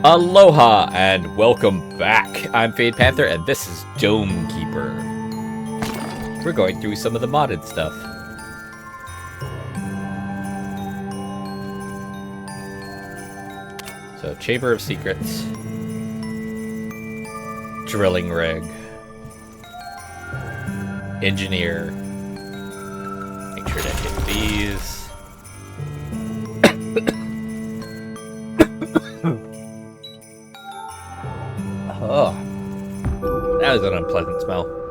Aloha and welcome back. I'm Panther and this is Dome Keeper. We're going through some of the modded stuff. So, Chamber of Secrets, Drilling Rig, Engineer. Make sure to hit these. Oh, that was an unpleasant smell.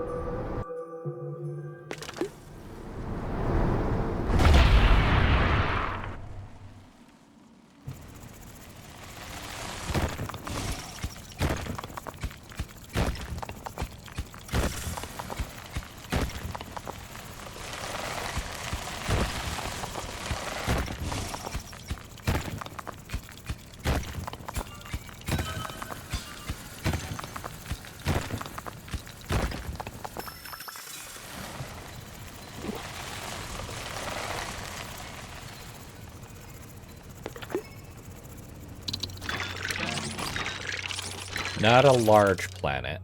Not a large planet.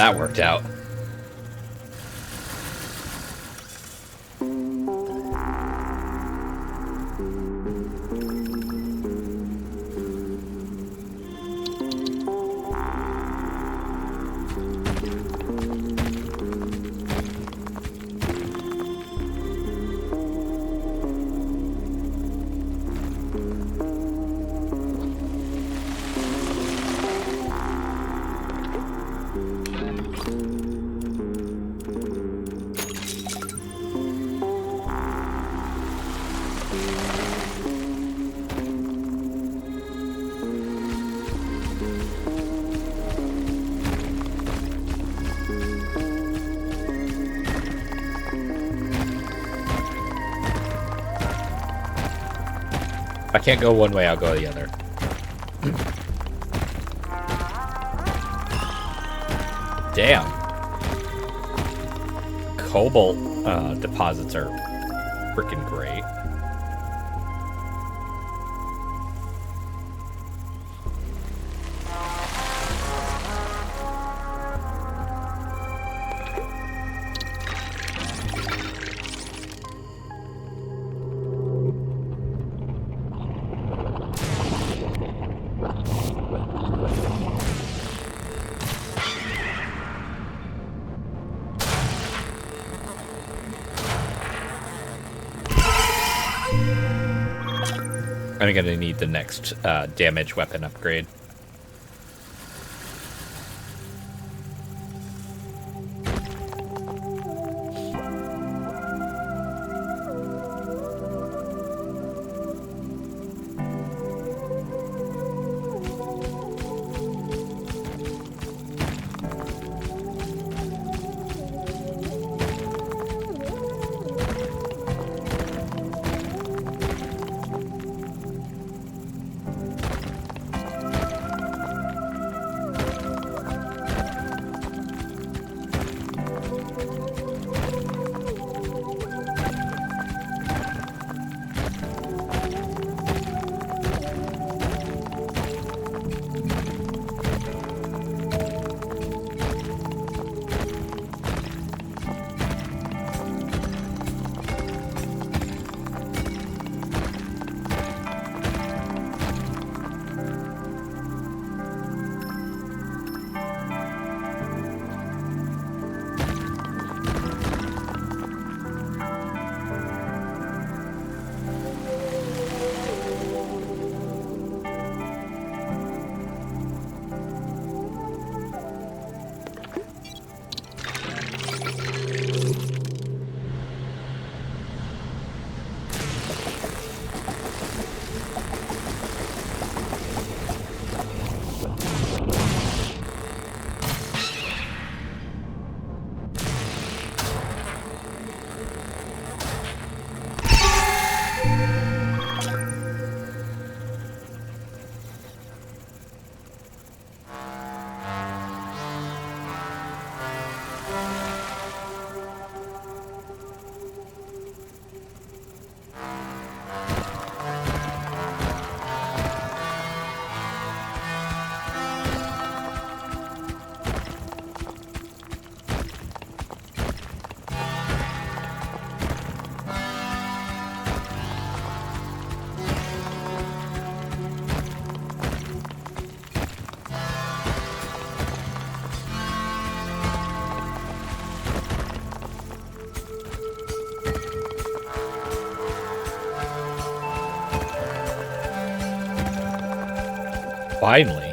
that worked out. If I can't go one way, I'll go the other. Damn. Cobalt deposits are freaking great. I'm gonna need the next damage weapon upgrade. Finally.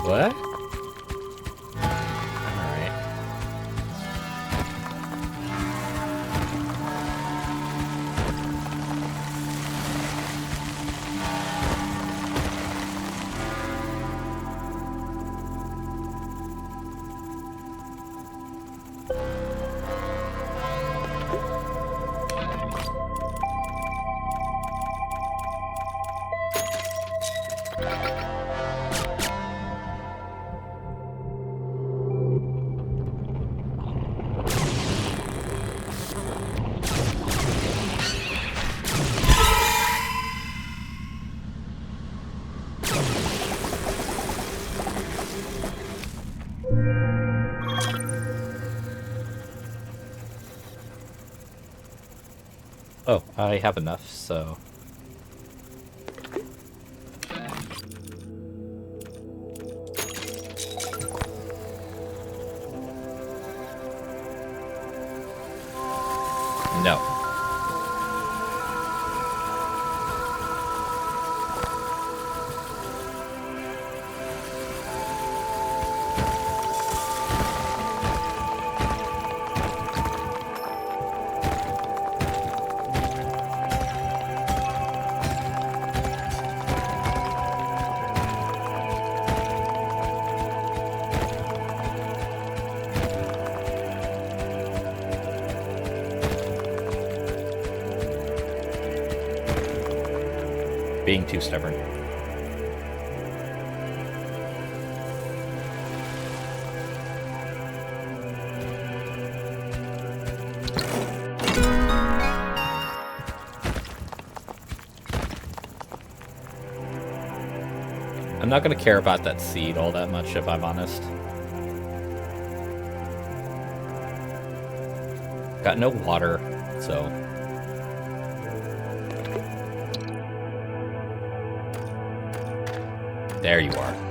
What? Alright. Oh, I have enough, so... No. Being too stubborn. I'm not going to care about that seed all that much, if I'm honest. Got no water, so... There you are.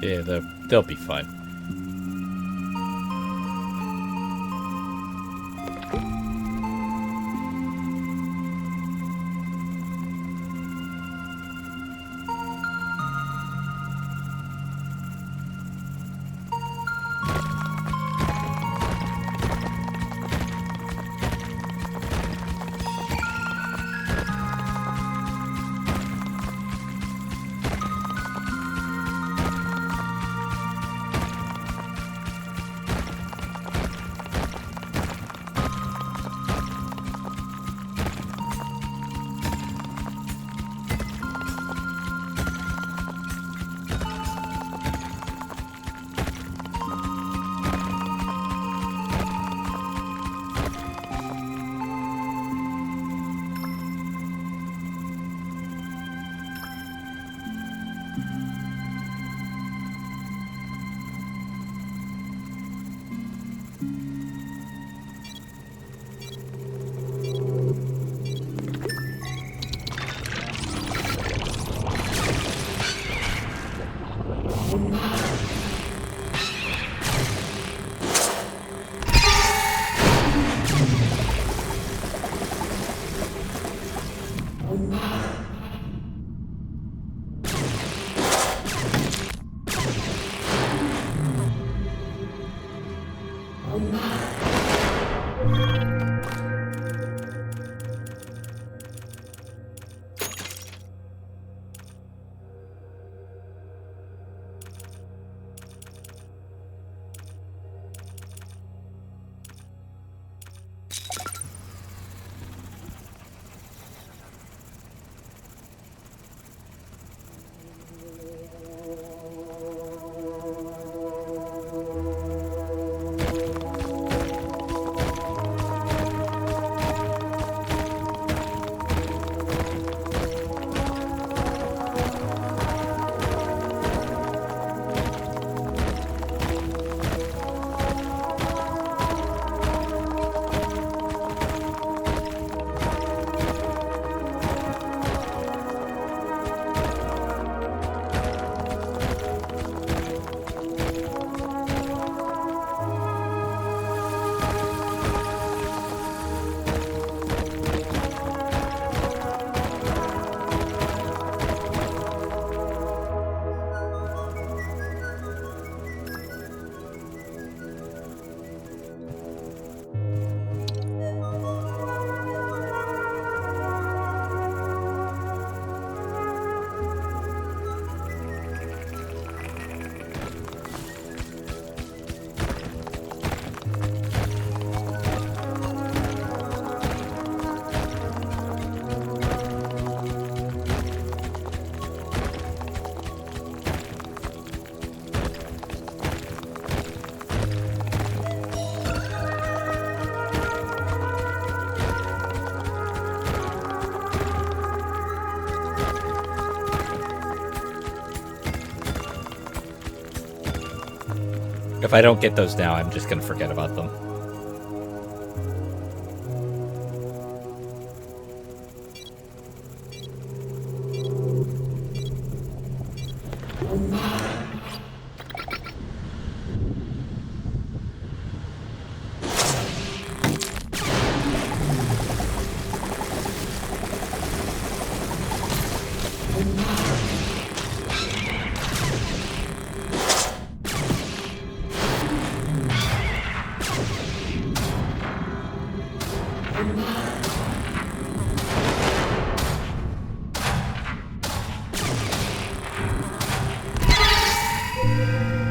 Yeah, they'll be fine. If I don't get those now, I'm just gonna forget about them.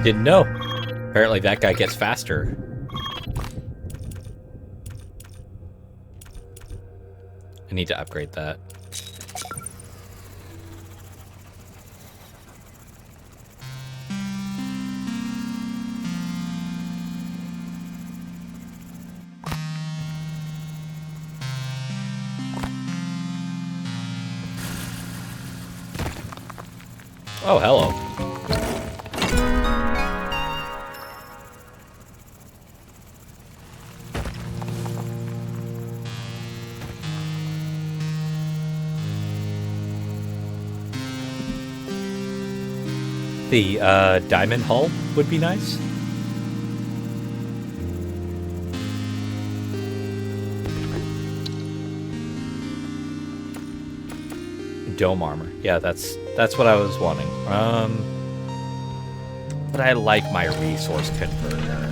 Didn't know. Apparently that guy gets faster. I need to upgrade that. Oh, hello. the diamond hull would be nice. Dome armor. Yeah, that's what I was wanting. But I like my resource converter.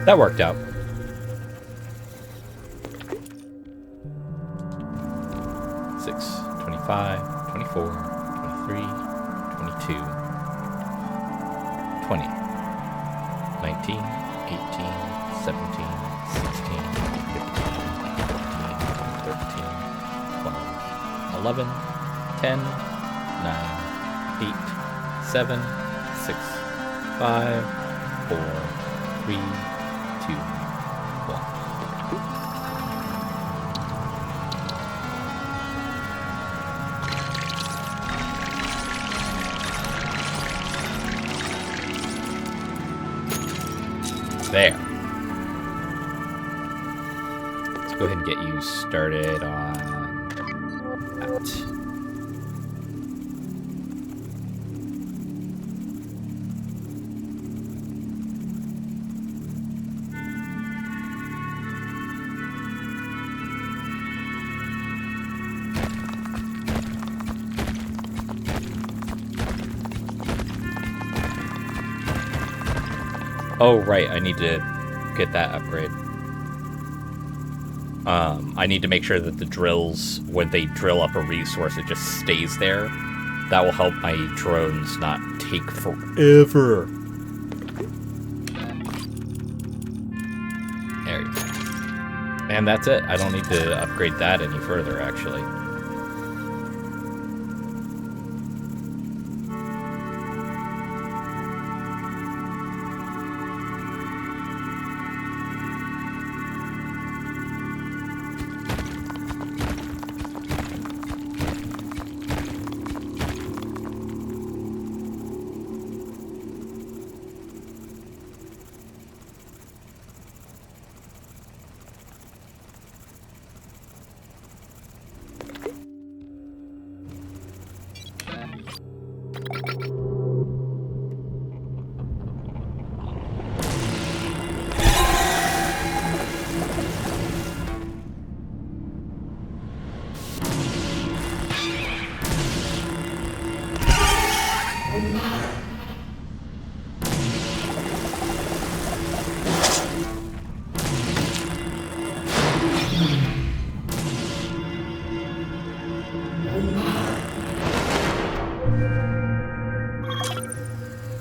That worked out. Six, 25, 24, 23, 22, 20, 19, 18, 17, 16, 15, 13, 12, 11, 10, 9, 8, 7, 6, 5, 4, 3, 2, 1. There. Let's go ahead and get you started on that. Oh, right, I need to get that upgrade. I need to make sure that the drills, when they drill up a resource, it just stays there. That will help my drones not take forever. There you go. And that's it. I don't need to upgrade that any further, actually.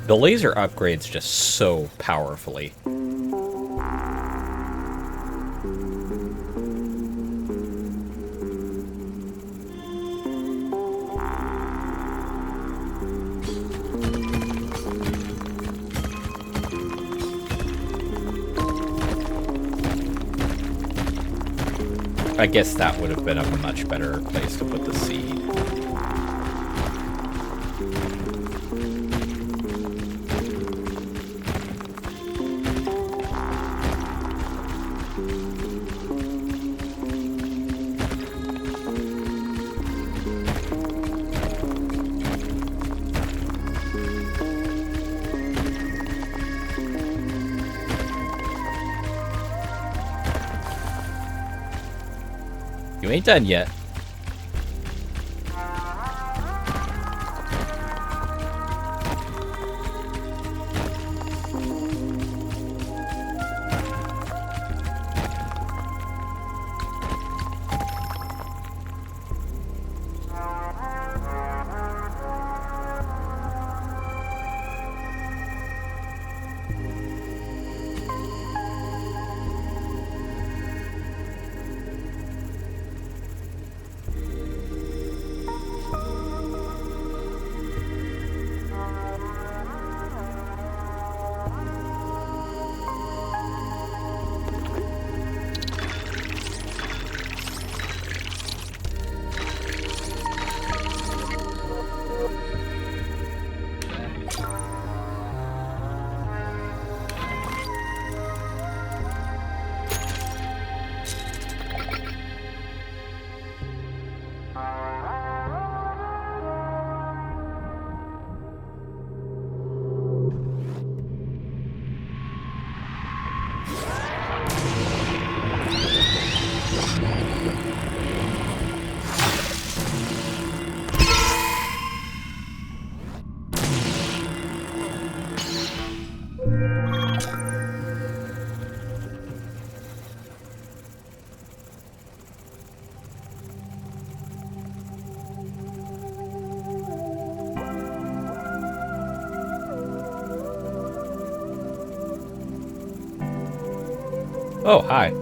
The laser upgrades just so powerfully. I guess that would have been a much better place to put the seed. You ain't done yet. Oh, hi.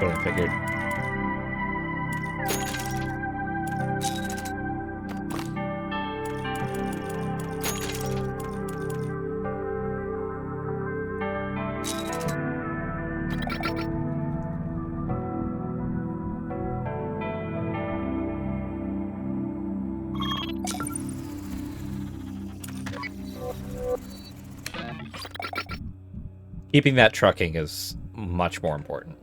Totally figured. Keeping that trucking is much more important.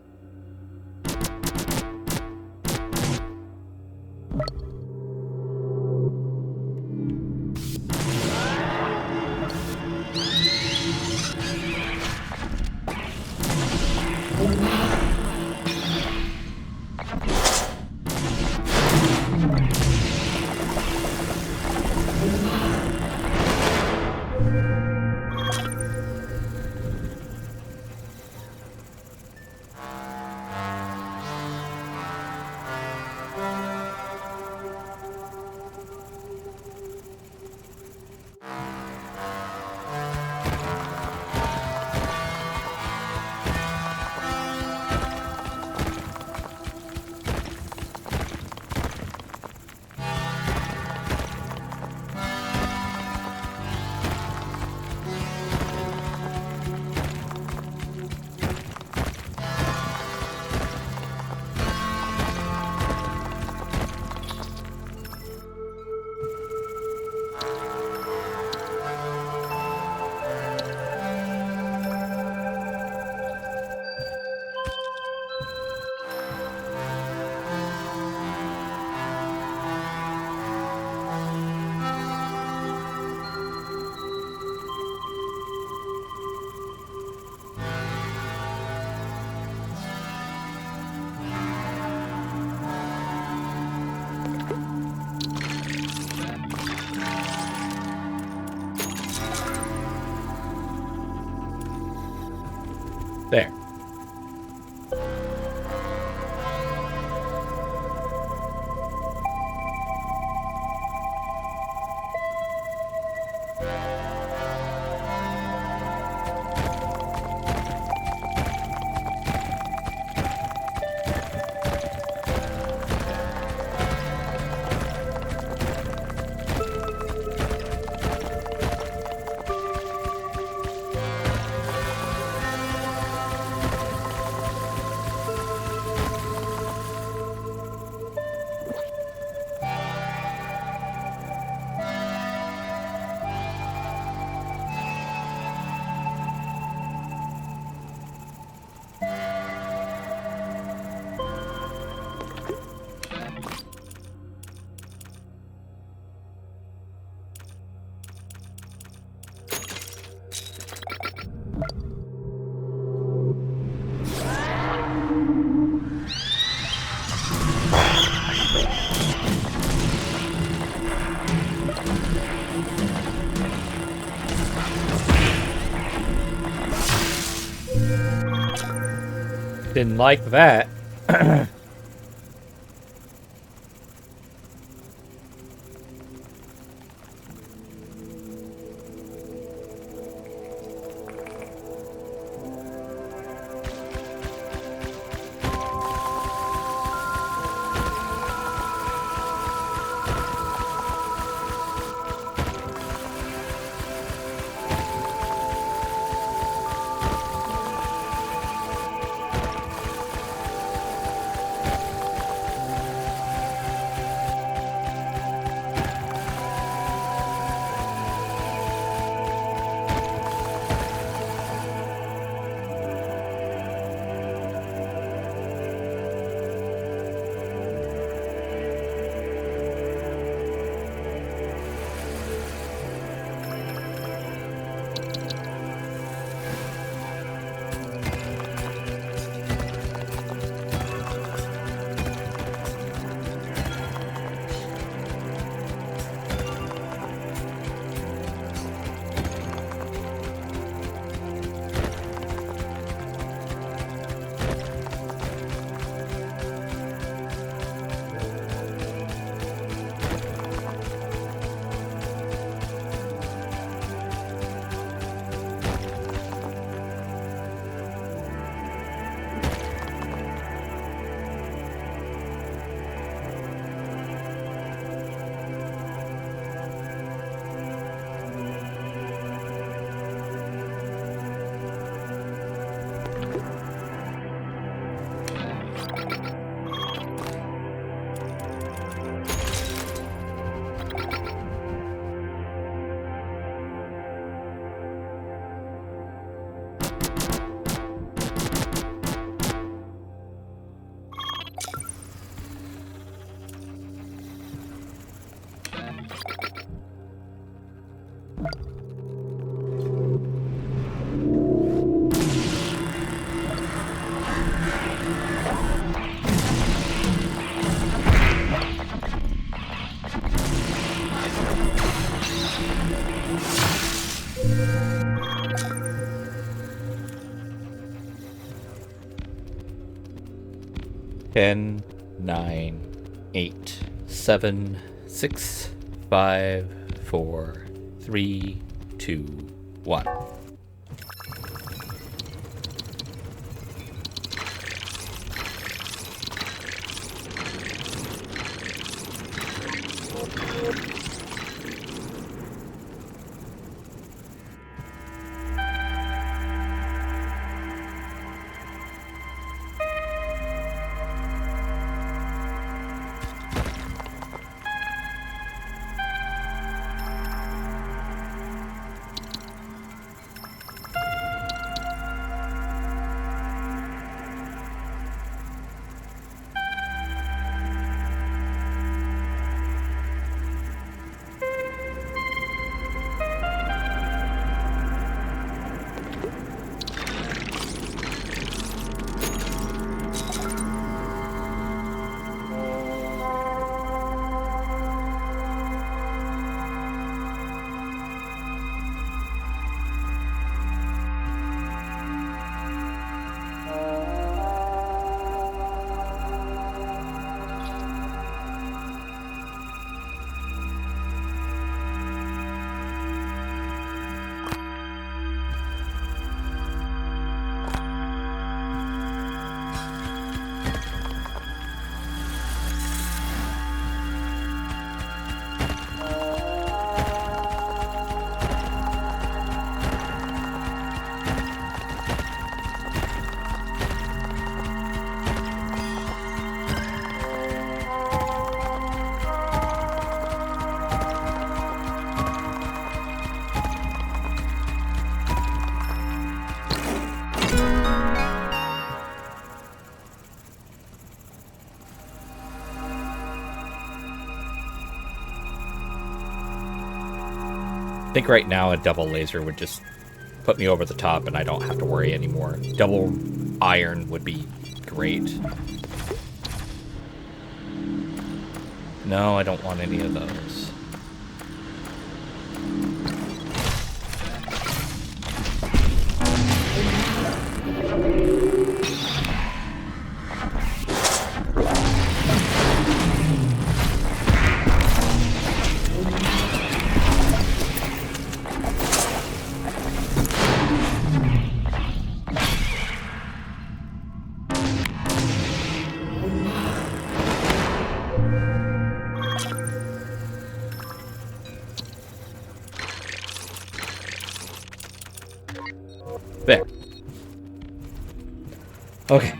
Didn't like that. Ten, 9, 8, 7, 6, 5, 4, 3, 2, 1. I think right now a double laser would just put me over the top and I don't have to worry anymore. Double iron would be great. No, I don't want any of those. Okay.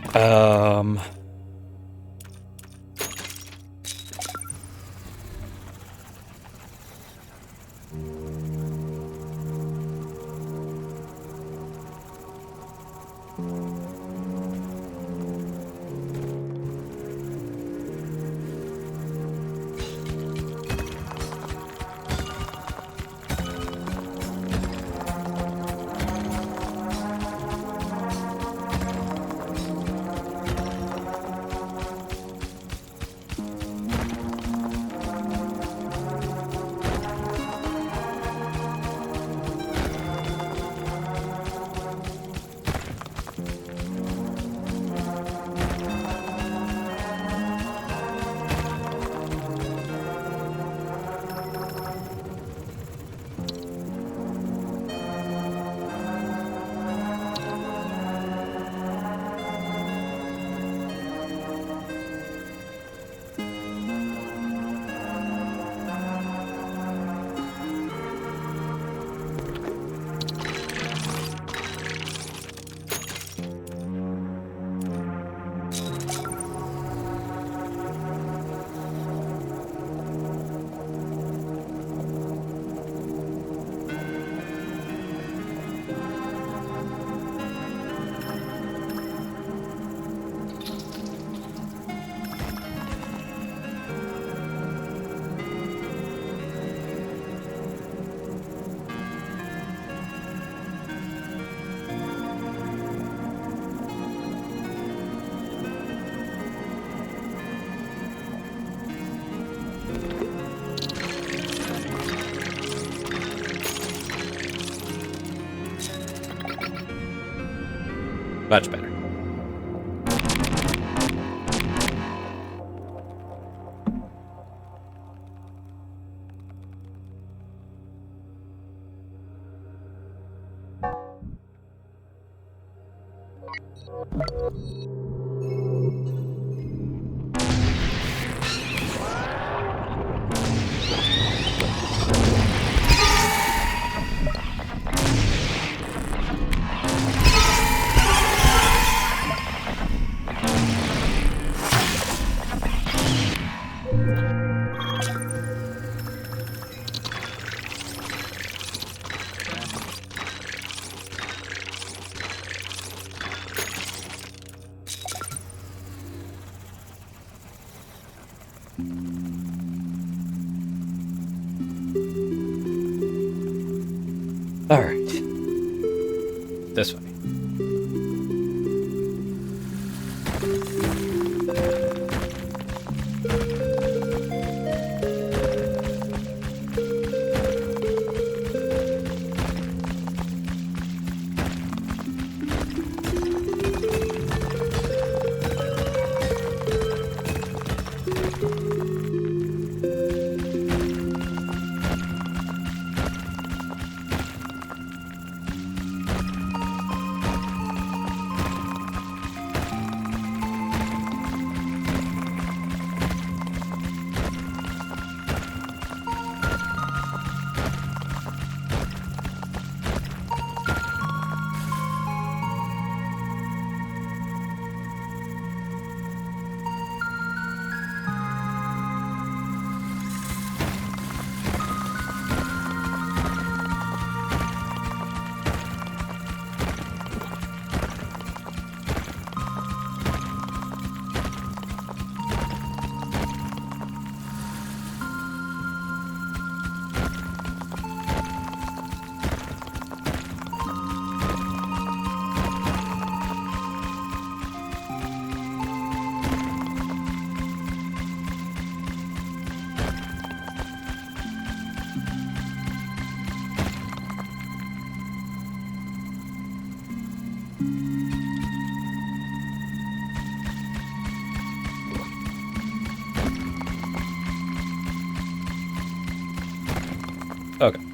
Much better. All right. This way. Okay.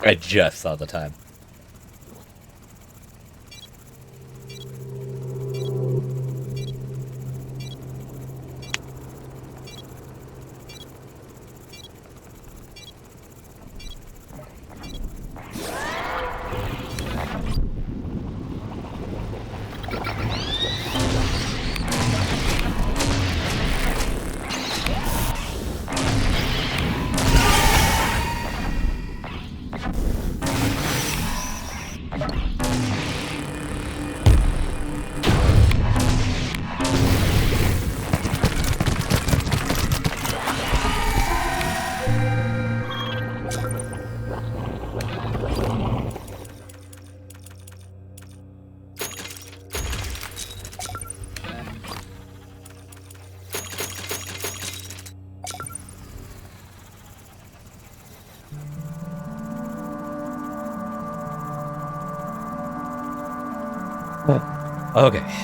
I just saw the time. Okay.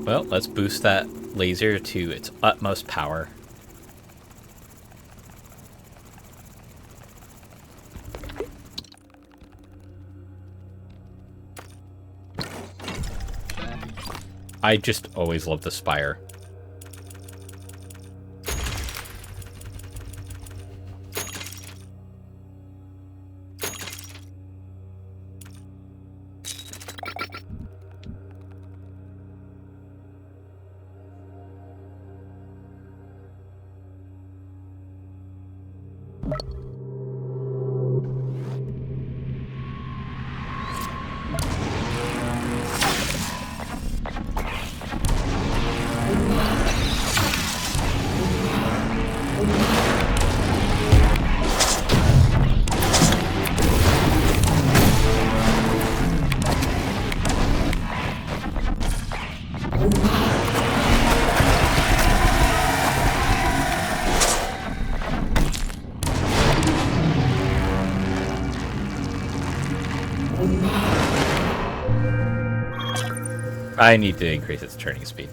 Well, let's boost that laser to its utmost power. I just always love the spire. I need to increase its turning speed.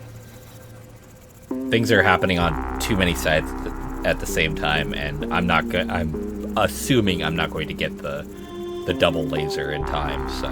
Things are happening on too many sides at the same time, and I'm assuming I'm not going to get the double laser in time, so.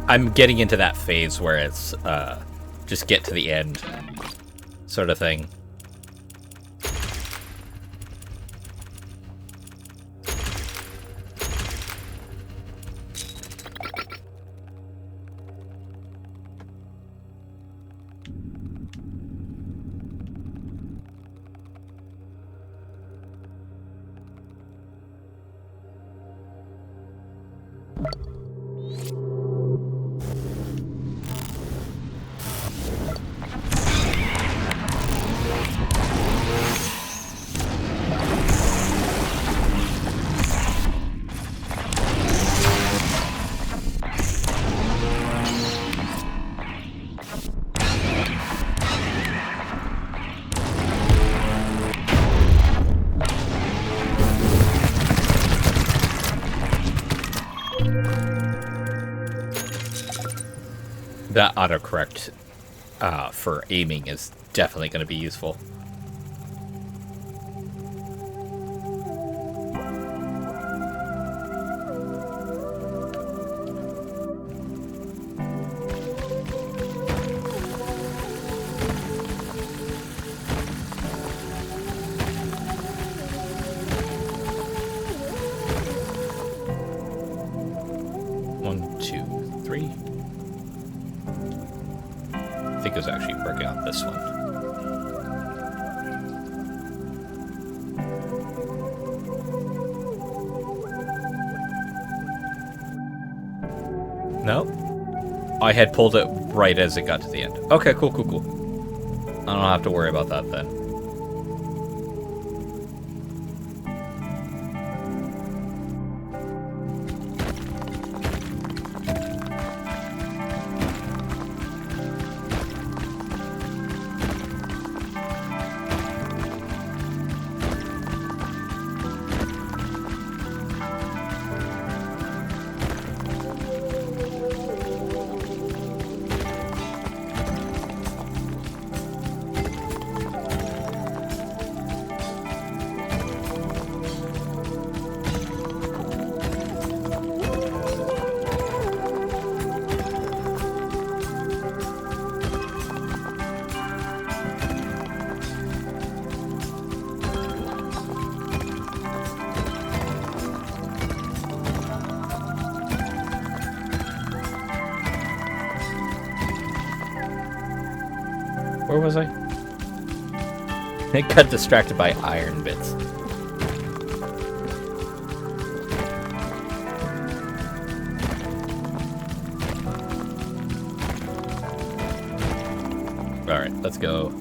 I'm getting into that phase where it's just get to the end sort of thing. That autocorrect for aiming is definitely going to be useful. One, two, three. I think it was actually working on this one. No? I had pulled it right as it got to the end. Okay, cool. I don't have to worry about that then. Where was I? I got distracted by iron bits. Alright, let's go.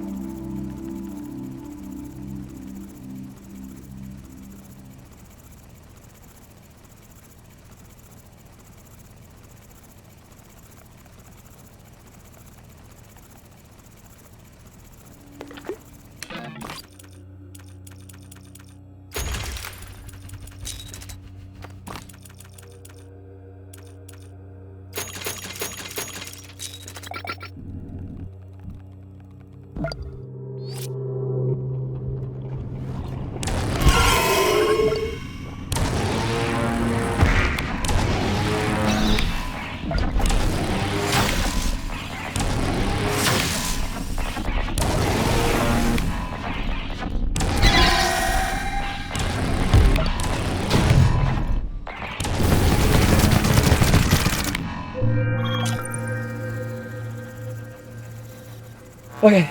Okay.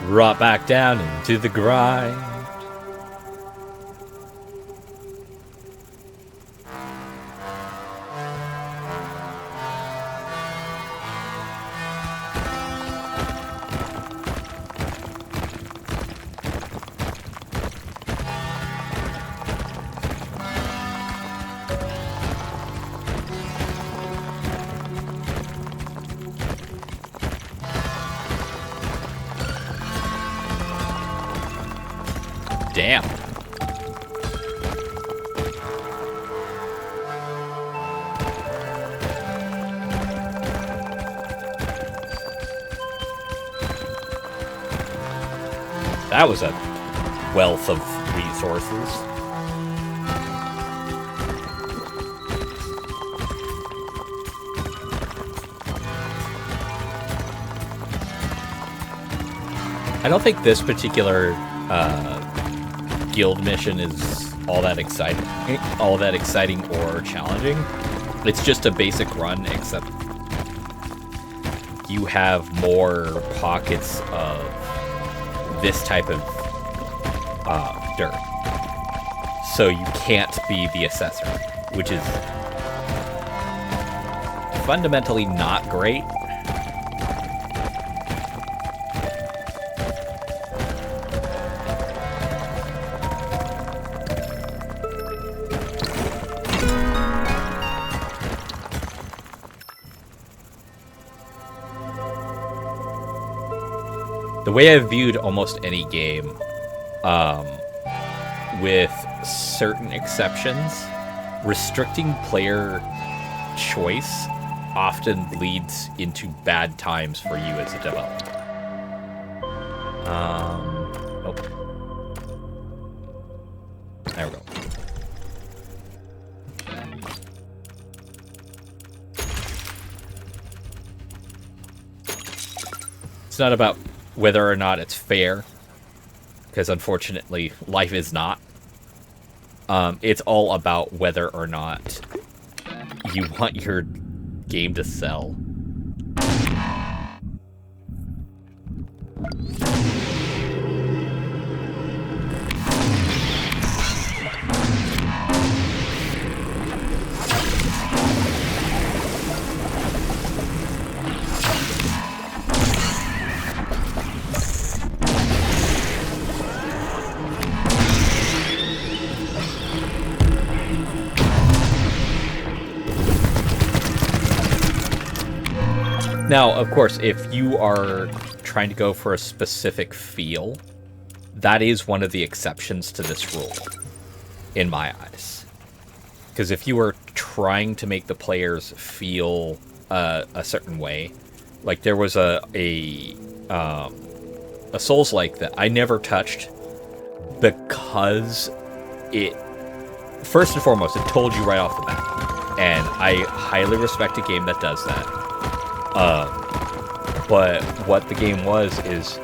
Drop back down into the grind. Damn. That was a wealth of resources. I don't think this particular guild mission is all that exciting or challenging. It's just a basic run, except you have more pockets of this type of dirt. So you can't be the assessor, which is fundamentally not great. The way I've viewed almost any game, with certain exceptions, restricting player choice often leads into bad times for you as a developer. Oh. There we go. It's not about whether or not it's fair, because unfortunately life is not. It's all about whether or not you want your game to sell. Now, of course, if you are trying to go for a specific feel, that is one of the exceptions to this rule, in my eyes. Because if you are trying to make the players feel a certain way, like there was a Souls-like that I never touched because it, first and foremost, it told you right off the bat, and I highly respect a game that does that. But what the game was is,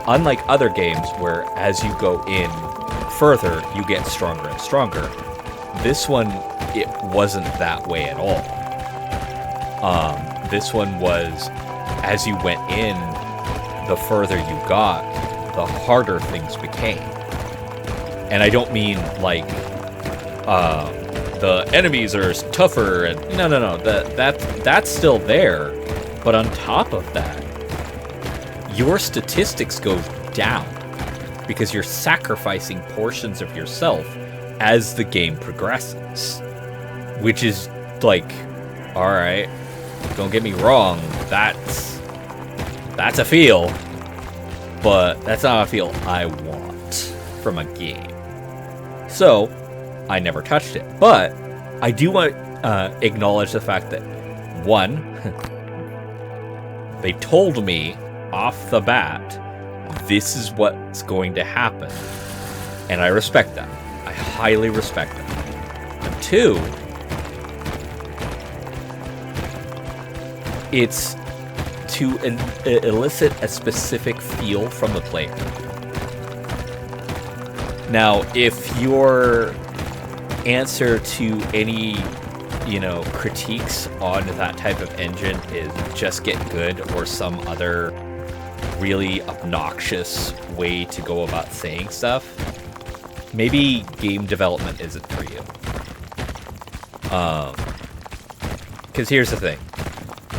unlike other games where as you go in further, you get stronger and stronger, this one, it wasn't that way at all. This one was, as you went in, the further you got, the harder things became. And I don't mean like, the enemies are tougher, and no, that's still there. But on top of that, your statistics go down because you're sacrificing portions of yourself as the game progresses. Which is like, alright, don't get me wrong, that's a feel, but that's not a feel I want from a game. So, I never touched it. But I do want to acknowledge the fact that, one, they told me off the bat, this is what's going to happen. And I respect that. I highly respect that. And two, it's to elicit a specific feel from the player. Now, if your answer to any critiques on that type of engine is just get good or some other really obnoxious way to go about saying stuff, maybe game development isn't for you. Because here's the thing.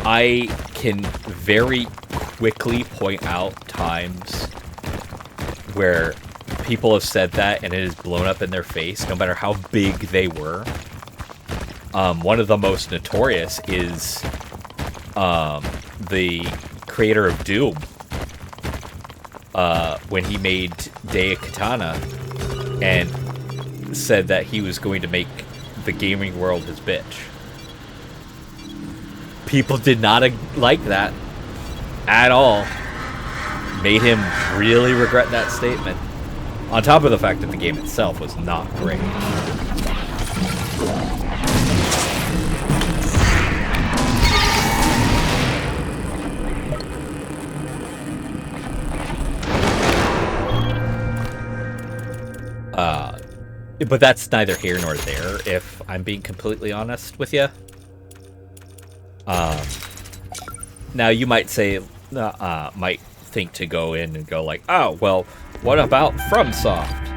I can very quickly point out times where people have said that and it has blown up in their face, no matter how big they were. One of the most notorious is the creator of Doom. When he made Daikatana and said that he was going to make the gaming world his bitch. People did not like that at all. Made him really regret that statement. On top of the fact that the game itself was not great. But that's neither here nor there, if I'm being completely honest with you. Now you might say, might think to go in and go like, oh, well, what about FromSoft?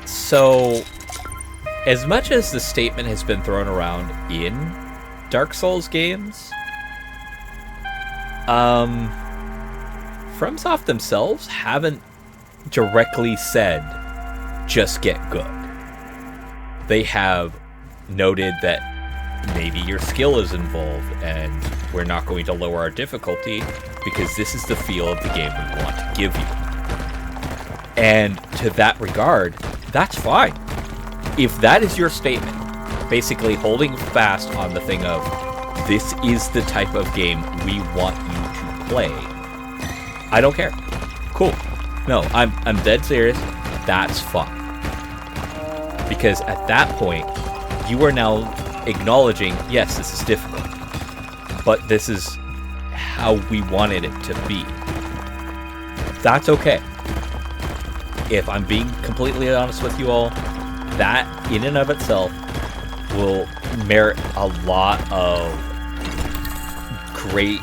So, as much as the statement has been thrown around in Dark Souls games, FromSoft themselves haven't directly said, just get good. They have noted that maybe your skill is involved and we're not going to lower our difficulty because this is the feel of the game we want to give you. And to that regard, that's fine. If that is your statement, basically holding fast on the thing of, this is the type of game we want you to play, I don't care. Cool. No, I'm dead serious. That's fine. Because at that point, you are now acknowledging, yes, this is difficult, but this is how we wanted it to be. That's okay. If I'm being completely honest with you all, that in and of itself will merit a lot of great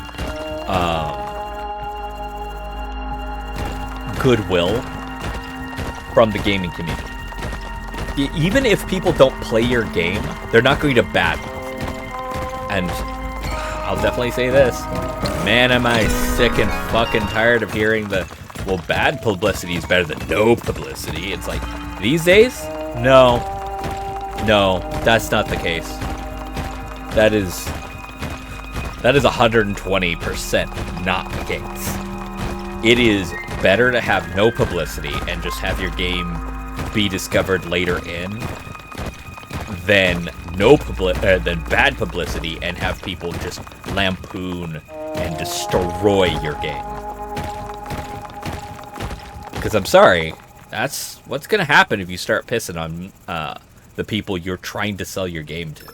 goodwill from the gaming community. Even if people don't play your game, they're not going to bad. And I'll definitely say this. Man, am I sick and fucking tired of hearing the, well, bad publicity is better than no publicity. It's like, these days? No, that's not the case. That is 120% not the case. It is better to have no publicity and just have your game be discovered later in than than bad publicity and have people just lampoon and destroy your game. Because I'm sorry, that's what's gonna happen if you start pissing on the people you're trying to sell your game to.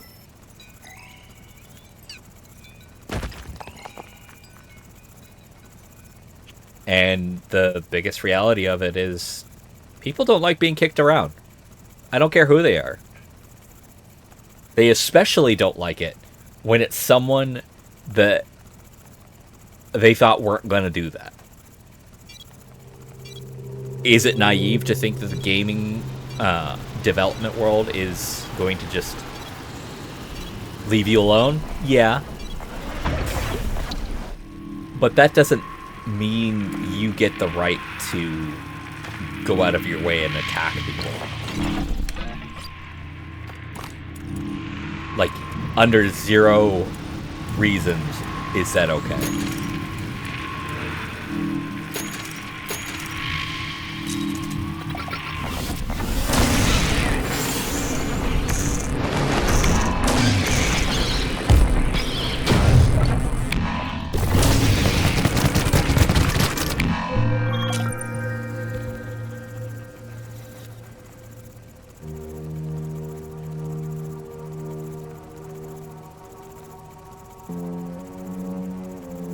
And the biggest reality of it is people don't like being kicked around. I don't care who they are. They especially don't like it when it's someone that they thought weren't going to do that. Is it naive to think that the gaming development world is going to just leave you alone? Yeah. But that doesn't mean you get the right to go out of your way and attack people. Like, under zero reasons is that okay.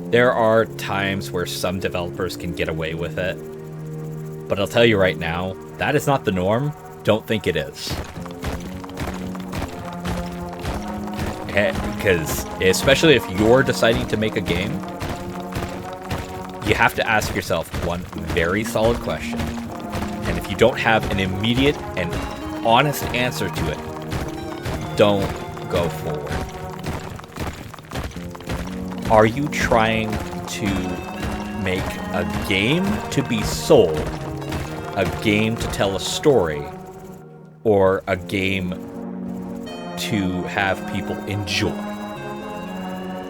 There are times where some developers can get away with it, but I'll tell you right now, that is not the norm. Don't think it is. Because, especially if you're deciding to make a game, you have to ask yourself one very solid question. And if you don't have an immediate and honest answer to it, don't go forward. Are you trying to make a game to be sold, a game to tell a story, or a game to have people enjoy?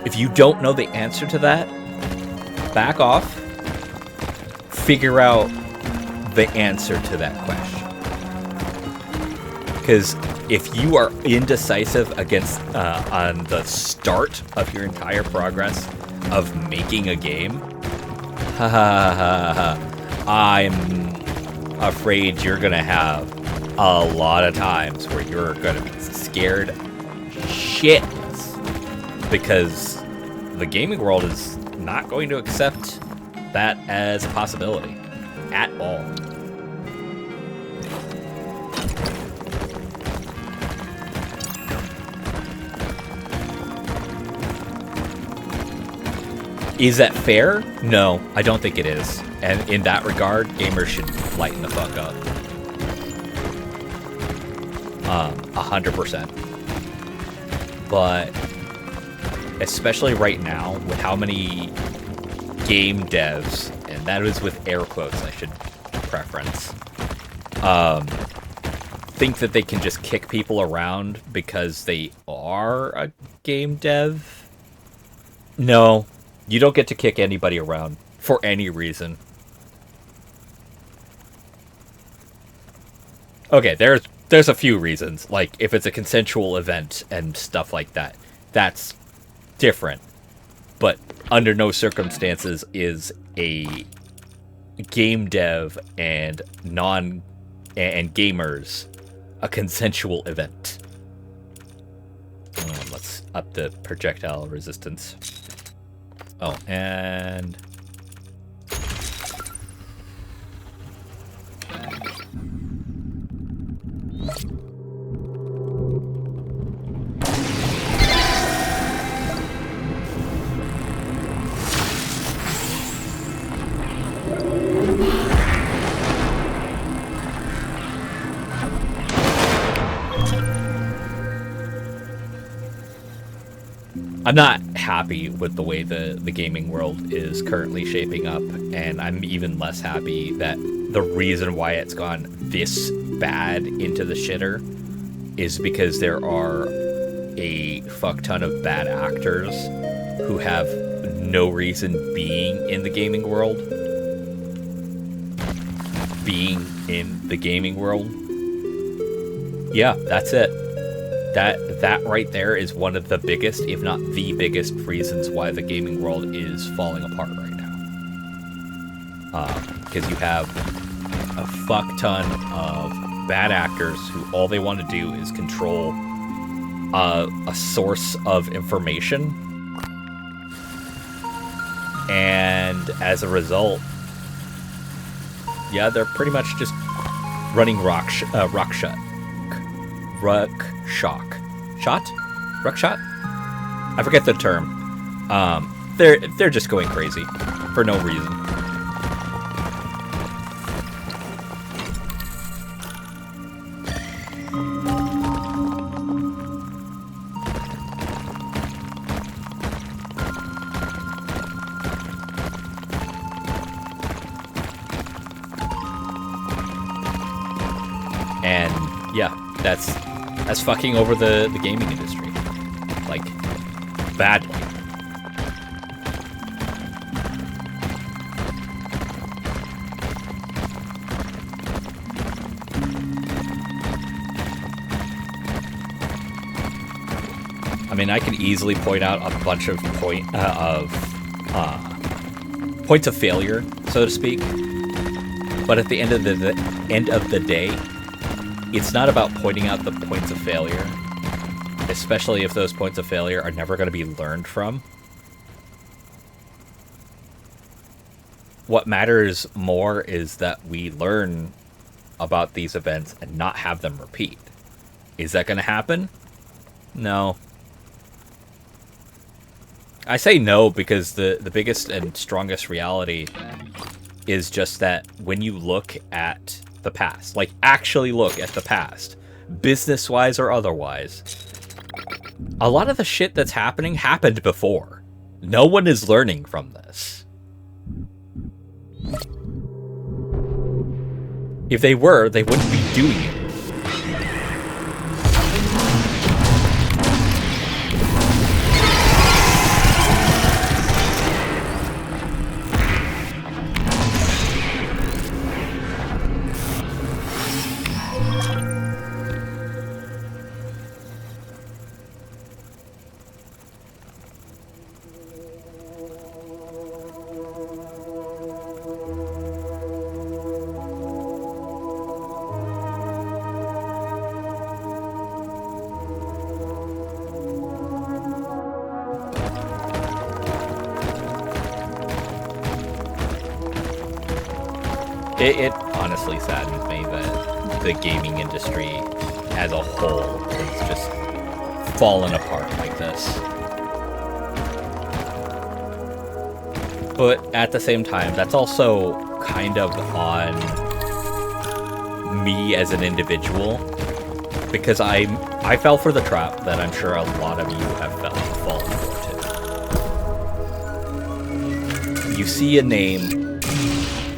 If you don't know the answer to that, back off, figure out the answer to that question. Because if you are indecisive against on the start of your entire progress of making a game, I'm afraid you're gonna have a lot of times where you're gonna be scared shitless because the gaming world is not going to accept that as a possibility at all. Is that fair? No, I don't think it is. And in that regard, gamers should lighten the fuck up. 100%. But especially right now, with how many game devs, and that is with air quotes, I should preference, think that they can just kick people around because they are a game dev. No, you don't get to kick anybody around for any reason. Okay, there's a few reasons. Like, if it's a consensual event and stuff like that, that's different. But under no circumstances is a game dev and gamers a consensual event. Let's up the projectile resistance. Oh, and I'm not happy with the way the gaming world is currently shaping up, and I'm even less happy that the reason why it's gone this bad into the shitter is because there are a fuck ton of bad actors who have no reason being in the gaming world. Yeah, that's it. That right there is one of the biggest, if not the biggest, reasons why the gaming world is falling apart right now. Because you have a fuck ton of bad actors who all they want to do is control a source of information. And as a result, yeah, they're pretty much just running ruckshot. I forget the term. They're just going crazy for no reason. And yeah, that's fucking over the gaming industry. Like, badly. I mean, I can easily point out a bunch of points of failure, so to speak. But at the end of the day, it's not about pointing out the points of failure, especially if those points of failure are never going to be learned from. What matters more is that we learn about these events and not have them repeat. Is that going to happen? No. I say no because the biggest and strongest reality is just that when you look at the past, like actually look at the past, business-wise or otherwise, a lot of the shit that's happened before. No one is learning from this. If they were, they wouldn't be doing it. It honestly saddens me that the gaming industry as a whole has just fallen apart like this. But at the same time, that's also kind of on me as an individual, because I fell for the trap that I'm sure a lot of you have fallen for too. You see a name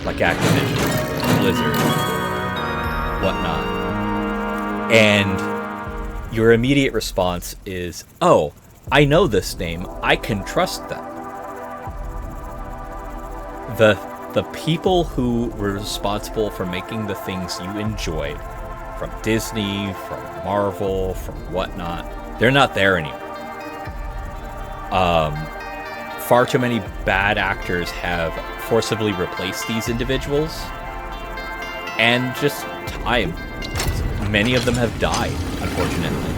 like Activision, Blizzard, whatnot, and your immediate response is, oh, I know this name, I can trust them. The people who were responsible for making the things you enjoyed, from Disney, from Marvel, from whatnot, they're not there anymore. Far too many bad actors have forcibly replaced these individuals, and just time. Many of them have died, unfortunately.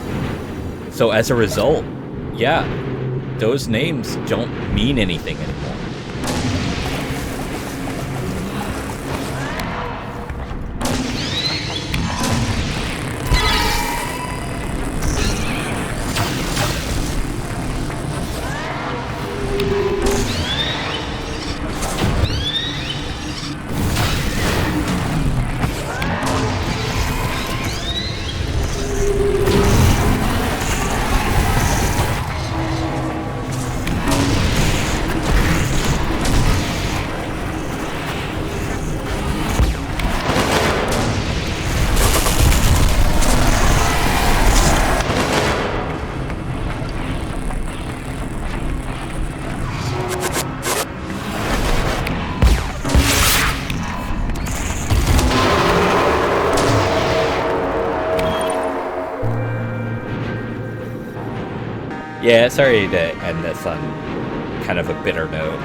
So as a result, yeah, those names don't mean anything anymore. Yeah, sorry to end this on kind of a bitter note.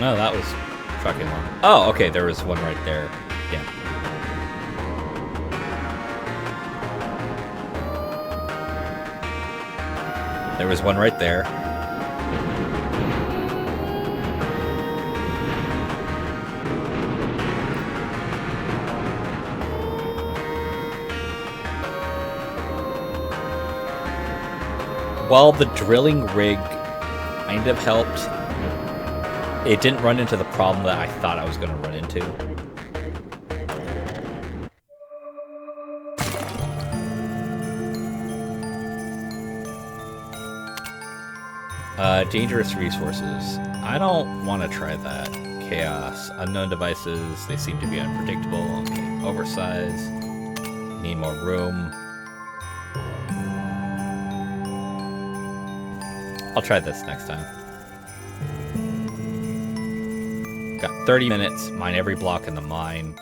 Oh, that was fucking long. Oh, okay, there was one right there. Yeah. There was one right there. While the drilling rig kind of helped, it didn't run into the problem that I thought I was going to run into. Dangerous resources. I don't want to try that. Chaos. Unknown devices. They seem to be unpredictable. Okay. Oversize. Need more room. I'll try this next time. Got 30 minutes. Mine every block in the mine.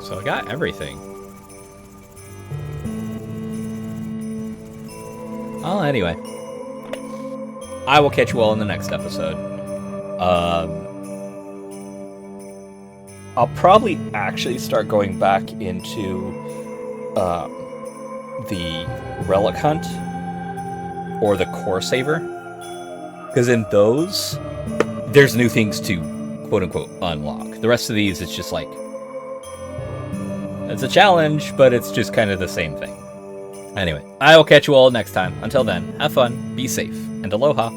So I got everything. Well, anyway. I will catch you all in the next episode. I'll probably actually start going back into the Relic Hunt or the Core Saver. Because in those, there's new things to quote-unquote unlock. The rest of these, it's just like, it's a challenge, but it's just kind of the same thing. Anyway, I will catch you all next time. Until then, have fun, be safe, and aloha.